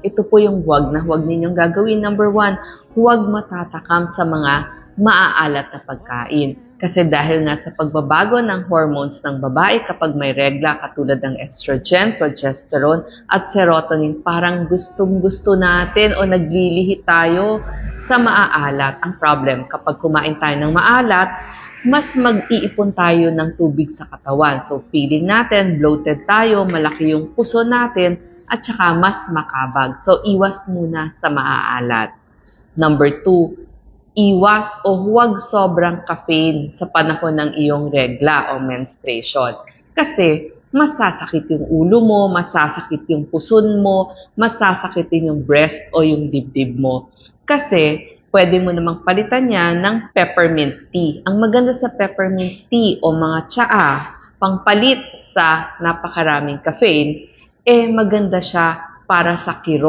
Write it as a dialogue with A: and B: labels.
A: ito po yung huwag na huwag ninyong gagawin. Number 1, huwag matatakam sa mga maaalat na pagkain. Kasi dahil nga sa pagbabago ng hormones ng babae kapag may regla katulad ng estrogen, progesterone at serotonin, parang gustong-gusto natin o naglilihi tayo sa maaalat. Ang problem, kapag kumain tayo ng maalat, mas mag-iipon tayo ng tubig sa katawan. So feeling natin, bloated tayo, malaki yung puso natin, at saka mas makabag. So iwas muna sa maaalat. Number 2, iwas o huwag sobrang caffeine sa panahon ng iyong regla o menstruation. Kasi masasakit yung ulo mo, masasakit yung puson mo, masasakitin yung breast o yung dibdib mo. Kasi pwede mo namang palitan yan ng peppermint tea. Ang maganda sa peppermint tea o mga tsaa, pangpalit sa napakaraming caffeine, maganda siya para sa kirot.